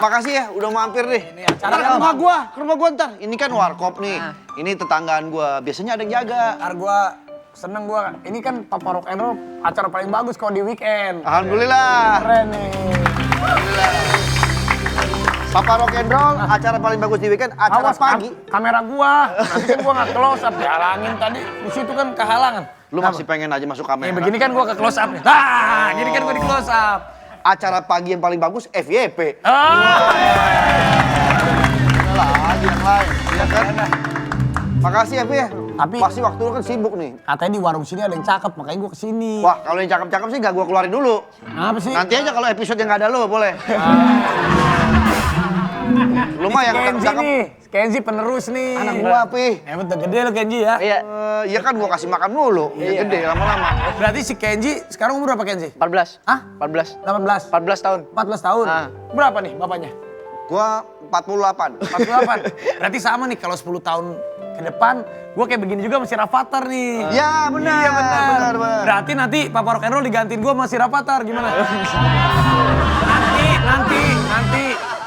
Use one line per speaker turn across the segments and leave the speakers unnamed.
Makasih ya udah mampir nih.
Acara
Ntar ke rumah gua ntar. Ini kan warkop nih. Ini tetanggaan gua. Biasanya ada yang jaga.
Ntar gua seneng gua. Ini kan Papa Rock and Roll acara paling bagus kalau di weekend.
Alhamdulillah.
Keren nih.
Papa Rock and Roll acara paling bagus di weekend. Acara
Awas
pagi.
kamera gua. Nanti kan gua nggak close up, dihalangin tadi. Di situ kan kehalangan.
Lu masih pengen aja masuk kamera.
Yang begini kan gua ke close up nih. Nah, gini kan gua di close up.
Acara pagi yang paling bagus FYP. Lagi yang lain, ya kan? Makasih ya, Pi.
Tapi
pasti waktu lu kan sibuk nih.
Katanya di warung sini ada yang cakep, makanya gua kesini.
Wah, kalau yang cakep-cakep sih gak gua keluarin dulu.
Apa sih?
Nanti aja kalau episode yang gak ada lu, boleh. Lumayan
Kenzi
cakep.
nih, Kenzi penerus nih.
Anak gua, Pi.
Betul gede lo Kenzi ya.
Iya.
Iya kan gua kasih makan dulu. Iya gede lama-lama.
Berarti si Kenzi sekarang umur berapa Kenzi?
14.
Hah?
14.
18.
14 tahun.
14 tahun.
Ah.
Berapa nih bapaknya?
Gua 48.
48. Berarti sama nih kalau 10 tahun ke depan gua kayak begini juga masih Rafathar nih.
Ya benar.
Iya benar.
Benar.
Berarti nanti Papa Rock and Roll digantiin gua masih Rafathar gimana?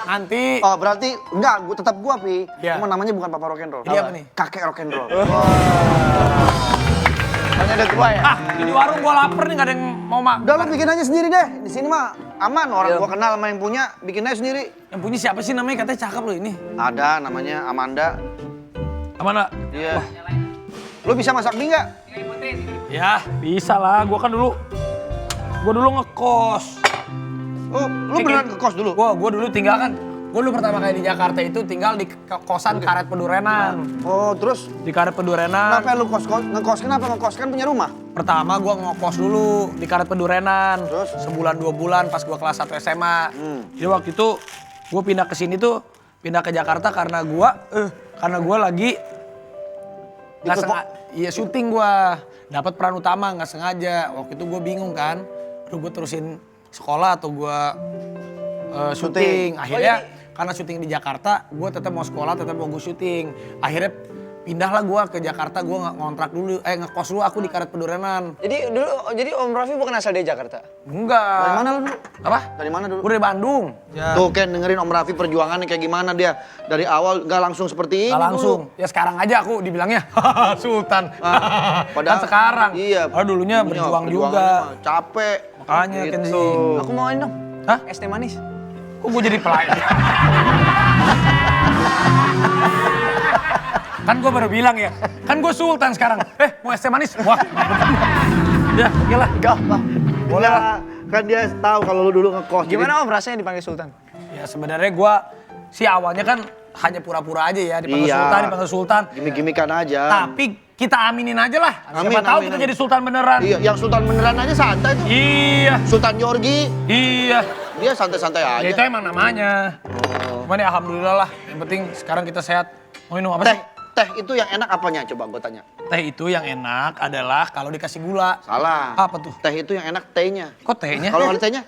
nanti.
Oh berarti enggak, gua tetap gua, Pi.
Iya.
Cuma namanya bukan Papa Rock and Roll.
Jadi apa nih?
Kakek Rock and Roll.
Hanya ada tua ya?
Di warung gua lapar nih nggak ada yang mau makan.
Udah lu bikin aja sendiri deh. Di sini mah aman, orang gua kenal sama yang punya, bikin aja sendiri.
Yang punya siapa sih namanya? Katanya cakep loh ini.
Ada namanya Amanda.
Mana?
Iya. Lu bisa masak mie nggak?
Ya bisa lah. Gua dulu ngekos.
Oh, lu beneran ke kos dulu?
Gua dulu tinggal kan. Gua dulu pertama kali di Jakarta itu tinggal di kosan Karet Pedurenan.
Oh, terus
Di Karet Pedurenan.
kenapa lu ngekos? Kenapa ngekos? Kan punya rumah.
Pertama gua ngekos dulu di Karet Pedurenan.
Terus?
Sebulan 2 bulan pas gua kelas 1 SMA. Jadi waktu itu gua pindah ke sini tuh, pindah ke Jakarta karena gua lagi nggak sengaja. Iya syuting gua. Dapat peran utama nggak sengaja. Waktu itu gua bingung kan. Aduh gua terusin sekolah atau gua syuting. Akhirnya karena syuting di Jakarta, gue tetap mau sekolah, tetap mau gue syuting. Akhirnya pindahlah gue ke Jakarta, gue ngontrak dulu, ngekos dulu aku di Karet Pedurenan.
Jadi Om Raffi bukan asal dari Jakarta?
Enggak.
Dari mana lu dulu?
Apa?
Dari mana dulu?
Gue dari Bandung. Ya.
Tuh Ken, dengerin Om Raffi perjuangannya kayak gimana dia. Dari awal gak langsung seperti ini
Nggak langsung.
dulu.
Ya sekarang aja aku dibilangnya Sultan.
Padahal
Kan sekarang.
Iya.
Oh dulunya berjuang juga.
Mah capek.
Makanya
Gitu.
Kenzi.
Aku mau ini dong.
Hah?
Es teh manis.
Kok gue jadi pelayan? Kan gue baru bilang ya, kan gue Sultan sekarang. Mau es teh manis? Wah, ya, iyalah.
Gak apa.
Boleh lah. Kan dia tahu kalau lu dulu ngekos.
Gimana Om rasanya dipanggil Sultan?
Ya sebenarnya gue sih awalnya kan hanya pura-pura aja ya dipanggil
Iya.
Sultan, dipanggil Sultan.
Gimik-gimikan aja.
Tapi kita aminin aja lah.
Amin,
Siapa tahu
amin,
kita
amin.
jadi Sultan beneran.
Iya, yang Sultan beneran aja santai tuh.
Iya,
Sultan Yorgi,
iya.
dia santai-santai aja.
Ya itu emang namanya. Cuman ya alhamdulillah lah. Yang penting sekarang kita sehat. Mau minum apa
Teh,
sih?
teh itu yang enak apanya? Coba gue tanya.
Teh itu yang enak adalah kalau dikasih gula.
Salah.
Apa tuh?
Teh itu yang enak tehnya.
Kok tehnya?
Kalau ada tehnya,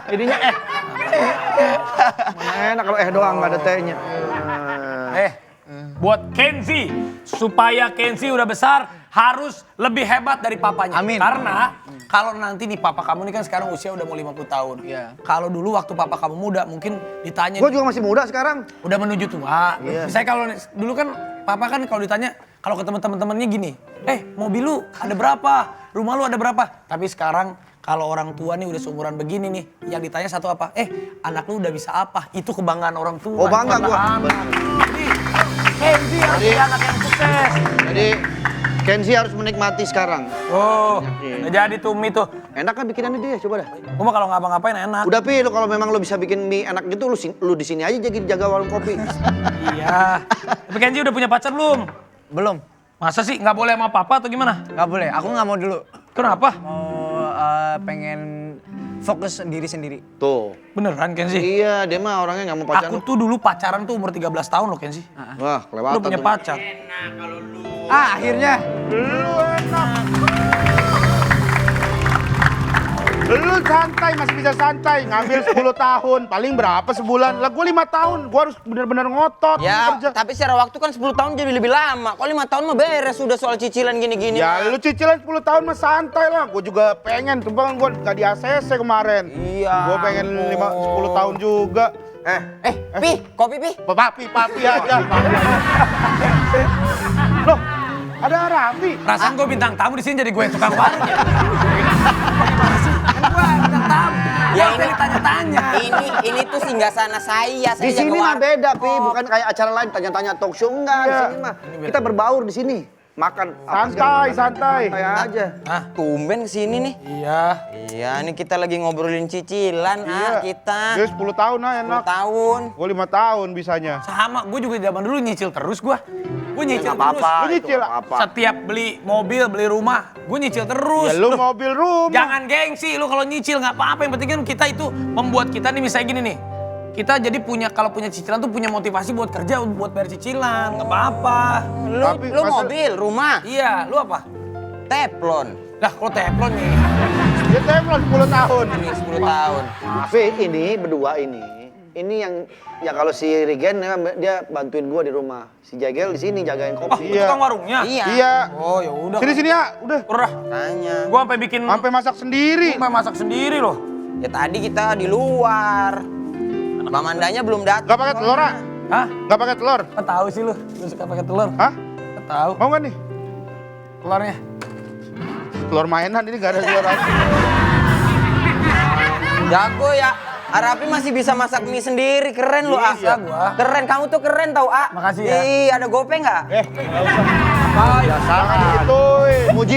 jadinya Mana enak kalau doang nggak ada tehnya.
Buat Kenzi, supaya Kenzi udah besar harus lebih hebat dari papanya.
Amin.
Karena kalau nanti nih papa kamu nih kan sekarang usia udah mau 50 tahun.
Iya.
Kalau dulu waktu papa kamu muda mungkin ditanya
Gue juga masih muda sekarang.
udah menuju tua.
Iya.
Misalnya kalau dulu kan papa kan kalau ditanya kalau ketemu teman-temannya gini, mobil lu ada berapa? Rumah lu ada berapa? Tapi sekarang kalau orang tua nih udah seumuran begini nih, yang ditanya satu apa? Anak lu udah bisa apa? Itu kebanggaan orang tua.
Oh, bangga
bukan
gua.
anak. Jadi Kenzi harus jadi anak yang sukses.
Jadi Kenzi harus menikmati sekarang.
Oh, udah jadi tuh mie tuh.
Enak kan bikinannya dia, coba dah.
Gua mah kalau ngapa-ngapain enak.
Udah Pi, lu kalau memang lu bisa bikin mie enak gitu, lu di sini aja jadi jaga warung kopi.
Iya. Tapi Kenzi udah punya pacar belum?
Belum.
Masa sih nggak boleh sama papa atau gimana?
Gak boleh. Aku gak mau dulu.
Kenapa?
Mau pengen fokus diri sendiri.
Tuh.
Beneran Kenzi?
Iya, dia mah orangnya nggak mau pacaran.
Aku tuh dulu pacaran tuh umur 13 tahun loh Kenzi.
Wah, kelewatan
Lu punya
tuh.
pacar.
Akhirnya.
Lu santai, masih bisa santai. Ngambil 10 tahun, paling berapa sebulan? Lah gue 5 tahun, gue harus bener-bener ngotot
Ya,
kerja.
tapi secara waktu kan 10 tahun jadi lebih lama. Kok 5 tahun mah beres sudah soal cicilan gini-gini.
Ya lu cicilan 10 tahun mah santai lah. Gue juga pengen, cuma gue gak di ACC kemarin.
Iya.
Gue pengen 10 tahun juga.
Pi, kopi Pi.
Papi aja. Loh, ada Raffi.
Perasaan gue bintang tamu di sini jadi gue yang tukang warung ya. Kan gue bintang tamu.
Ya,
Gue
ini-
tanya-tanya.
Ini tuh singgah sana saya
Di
jaga
sini mah
warung.
beda, Pi. Bukan kayak acara lain tanya-tanya talk show. Enggak, di
Iya.
sini mah. Kita berbaur di sini. Makan. apa segala macam.
Santai.
Santai aja.
Tumben kesini nih.
Iya.
Iya, ini kita lagi ngobrolin cicilan, kita.
Dia 10 tahun lah
10
enak.
tahun.
Gue 5 tahun bisanya.
Sama, gue juga zaman dulu nyicil terus gue. Gue nyicil
Nggak
terus.
apa-apa.
Lu nyicil
itu, apa.
Setiap beli mobil, beli rumah, gue nyicil terus.
Ya lu mobil rumah.
Jangan gengsi, lu kalau nyicil nggak apa-apa. Yang penting kan kita itu membuat kita nih misalnya gini nih. Kita jadi kalau punya cicilan tuh punya motivasi buat kerja, buat bayar cicilan. Nggak apa-apa.
Tapi
Lu
masa-
mobil, rumah,
Iya, lu apa?
teflon.
Lah kalau teflon nih.
Dia templon 10 tahun.
Ini 10 tahun.
Tapi ini berdua ini yang kalau si Regen dia bantuin gua di rumah. Si Jagel di sini jagain
Oh,
kopi.
Iya.
tukang warungnya?
Iya.
Iya.
Oh, ya udah.
Sini ya, udah.
Udah.
Tanya.
Gua sampai bikin
Sampai masak sendiri.
sampai masak sendiri loh.
Ya tadi kita di luar. Mamandanya belum datang.
Gak pakai telur, ah?
Hah?
Gak pakai telur?
Nggak tahu sih lu. Lu suka pakai telur?
Hah?
Nggak tahu.
Mau gak nih?
Telurnya.
Telur mainan ini gak ada telur apa.
Jago ya. Arapi masih bisa masak mie sendiri, keren lu, Ah.
Bisa gua.
Keren, kamu tuh keren tau, Ah.
Makasih ya.
Ih, ada gope nggak?
Jangan digituin.
Muji,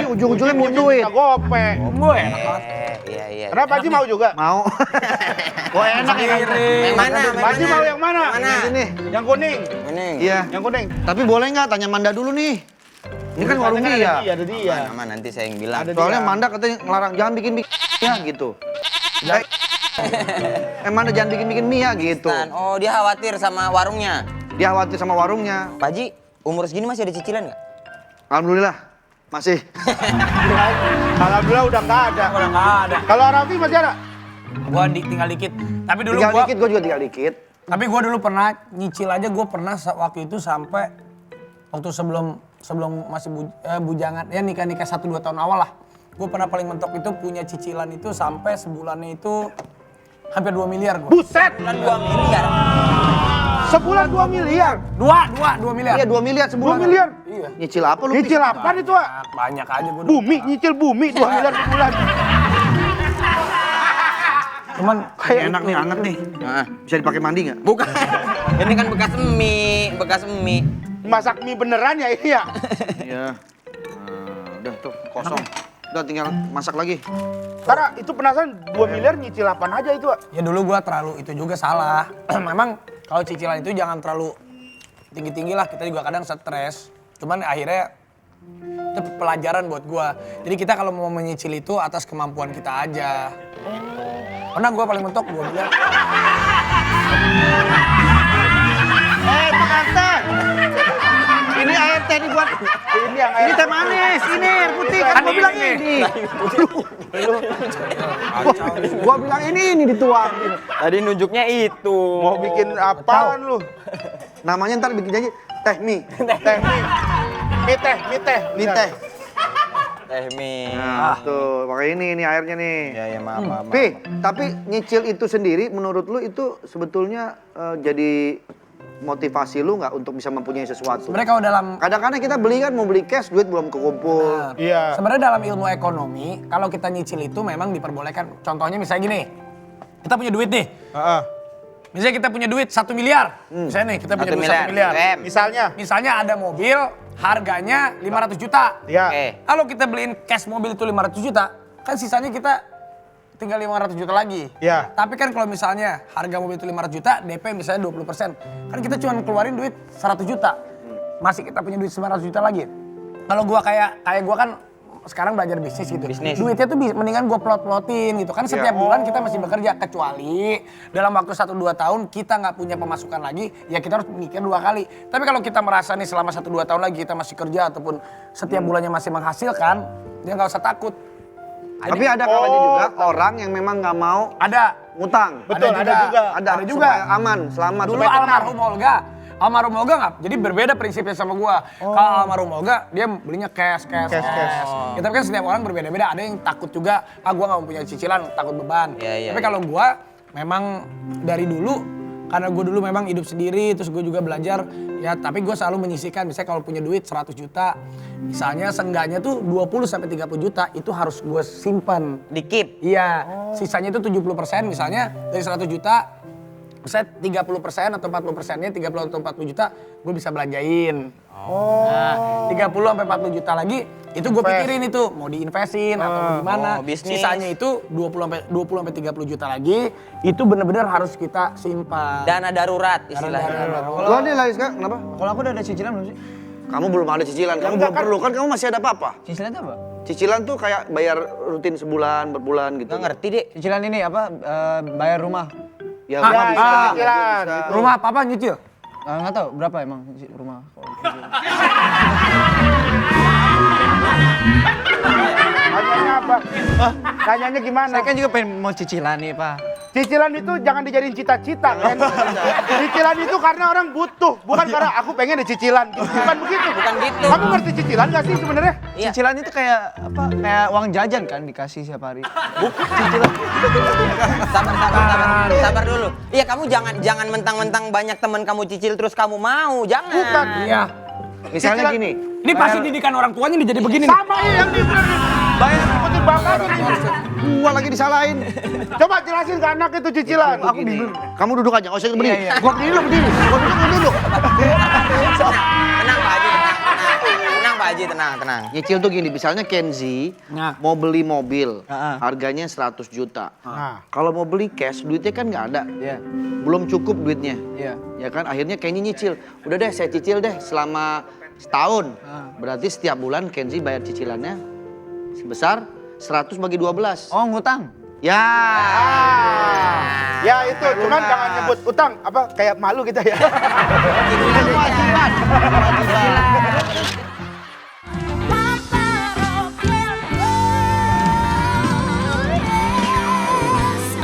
ujung-ujungnya mau duit.
Kita gope.
Gue enak banget.
Iya.
Kenapa Haji mau juga?
Mau. Kok enak ya?
Yang mana?
Haji mau yang mana?
Mana?
Sini.
Yang kuning.
Ini.
Iya.
Yang kuning.
Tapi boleh nggak tanya Manda dulu nih? Ini kan warung dia.
Ada dia.
Aman, nanti saya yang bilang.
Ada
Soalnya
dia.
Manda katanya ngelarang jangan bikin ya gitu. Manda jangan bikin mie ya gitu.
Oh, dia khawatir sama warungnya.
Dia khawatir sama warungnya.
Pak Haji, umur segini masih ada cicilan nggak?
Alhamdulillah masih.
Alhamdulillah udah nggak ada.
Udah nggak ada.
Kalau Raffi masih ada?
Gua tinggal dikit. Tapi dulu
Tinggal
gua
dikit, gue juga tinggal dikit.
Tapi gue dulu pernah nyicil aja, gue pernah waktu itu sampai waktu sebelum masih bujangan, ya nikah 1-2 tahun awal lah. Gue pernah paling mentok itu punya cicilan itu sampai sebulannya itu hampir 2 miliar gue.
Buset!
Bulan 2 miliar.
Sebulan 2 miliar.
2 miliar.
Iya 2 miliar
2
sebulan.
miliar.
Iya.
Nyicil apa lu?
Nyicil apaan itu, ah?
Banyak aja gue.
Bumi, nyicil bumi 2 miliar sebulan.
Cuman
Kayak enak nih, anget nih.
Nah,
Bisa dipakai mandi nggak?
bukan. Ini kan bekas mie.
Masak mie beneran ya ini ya?
Iya. Udah tuh kosong. Udah tinggal masak lagi.
Karena itu penasaran 2 miliar nyicil apaan aja itu, ah?
ya dulu gue terlalu itu juga salah. Memang kalau cicilan itu jangan terlalu tinggi-tinggi lah, kita juga kadang stres. Cuman akhirnya itu pelajaran buat gue. Jadi kita kalau mau menyicil itu atas kemampuan kita aja. Pernah gue paling mentok 2 miliar.
Pak Arte. Ini air teh nih buat.
Ini yang
Ini teh manis, ini air putih kan
Kan
gua bilang
ini.
ini. Gua bilang ini dituang.
Tadi nunjuknya itu.
mau bikin apaan lu?
Namanya ntar bikin janji teh mie.
Teh mie. Mie teh.
Mie teh.
Teh mie.
Nah, tuh, pakai ini airnya nih.
Ya, maaf.
Pi, tapi nyicil itu sendiri menurut lu itu sebetulnya jadi motivasi lu nggak untuk bisa mempunyai sesuatu?
Sebenarnya kalau dalam
Kadang-kadang kita beli kan mau beli cash, duit belum kekumpul.
Iya.
Sebenarnya dalam ilmu ekonomi, kalau kita nyicil itu memang diperbolehkan. Contohnya misalnya gini, kita punya duit nih.
Heeh.
Misalnya kita punya duit 1 miliar. Misalnya nih, kita punya
1
duit
miliar.
1 miliar.
Misalnya.
Misalnya ada mobil, harganya 500 juta.
Ya.
Oke.
Kalau kita beliin cash mobil itu 500 juta, kan sisanya kita tinggal 500 juta lagi.
Ya.
Tapi kan kalau misalnya harga mobil itu 500 juta, DP misalnya 20%. Kan kita cuma keluarin duit 100 juta. Masih kita punya duit 900 juta lagi. Kalau gua kayak gua kan sekarang belajar bisnis gitu.
Bisnis.
Duitnya tuh mendingan gua plot-plotin gitu. Kan setiap bulan kita masih bekerja. Kecuali dalam waktu 1-2 tahun kita nggak punya pemasukan lagi, ya kita harus mikir 2 kali. Tapi kalau kita merasa nih selama 1-2 tahun lagi kita masih kerja ataupun setiap bulannya masih menghasilkan, ya nggak usah takut.
Tapi ada kalanya juga orang yang memang nggak mau
Ada.
ngutang.
Betul, ada juga.
Ada
Ada juga.
supaya aman, selamat.
Dulu
supaya tenang.
almarhum Olga nggak, jadi berbeda prinsipnya sama gua. Kalau almarhum Olga, dia belinya cash.
Cash.
Ya, tapi kan setiap orang berbeda-beda. Ada yang takut juga, gua nggak mau punya cicilan, takut beban.
Iya,
Tapi kalau gua memang dari dulu, karena gua dulu memang hidup sendiri, terus gua juga belajar, ya tapi gua selalu menyisihkan, misalnya kalau punya duit 100 juta, misalnya seenggaknya tuh 20 sampai 30 juta itu harus gua simpan.
Di-keep.
Iya, sisanya itu 70% misalnya dari 100 juta, misalnya 30% atau 40%-nya 30 atau 40 juta gue bisa belanjain. Nah, 30 sampai 40 juta lagi itu gue pikirin itu mau diinvestin atau gimana.
bisnis.
Sisanya itu 20 sampai 30 juta lagi itu benar-benar harus kita simpan.
Dana darurat istilahnya.
Gua nih Lais, Kak, kenapa?
Kalau aku udah ada cicilan belum sih?
Kamu belum ada cicilan, kamu belum perlu kan kamu masih ada apa-apa.
Cicilan itu apa?
Cicilan tuh kayak bayar rutin sebulan, berbulan gitu.
Nggak ngerti deh.
Cicilan ini apa? Bayar rumah.
Ya,
Ah,
bisa,
ah,
cicilan,
bisa.
gitu.
Rumah papa nyicil?
Nggak tahu berapa emang rumah.
Tanyanya apa? Tanyanya gimana?
Saya kan juga pengen mau cicilan nih, Pak.
Cicilan itu jangan dijadiin cita-cita, kan? Cicilan itu karena orang butuh, bukan karena aku pengen ada cicilan. Bukan begitu.
Bukan gitu.
Kamu ngerti cicilan gak sih sebenarnya?
Iya.
Cicilan itu kayak apa? Kayak uang jajan kan dikasih setiap hari.
Sabar dulu. Iya, kamu jangan mentang-mentang banyak teman kamu cicil terus kamu mau. Jangan.
Bukan.
Iya.
Misalnya
Cicilan-
gini,
Ini pasti didikan orang tuanya nih jadi begini nih.
Sama ya yang di bener nih. Bayar ikutin bapaknya nih.
gua lagi disalahin.
Coba jelasin ke anak itu cicilan.
Aku bingung. Kamu duduk aja, nggak usah berdiri.
Iya.
Gua berdiri, lu berdiri. Gua duduk, lu duduk.
Tenang Pak Haji, tenang Pak Haji, tenang.
Nyicil tuh gini, misalnya Kenzi
Nah.
mau beli mobil,
Heeh.
harganya 100 juta.
Nah.
Kalau mau beli cash, duitnya kan nggak ada.
Iya.
Belum cukup duitnya.
Iya.
Ya kan, akhirnya Kenzi nyicil. Udah deh, saya cicil deh selama setahun. Berarti setiap bulan Kenzi bayar cicilannya sebesar 100 bagi 12.
Oh, ngutang.
Ya.
Ya itu, cuman jangan nyebut utang, apa kayak malu kita ya.
Kewajiban.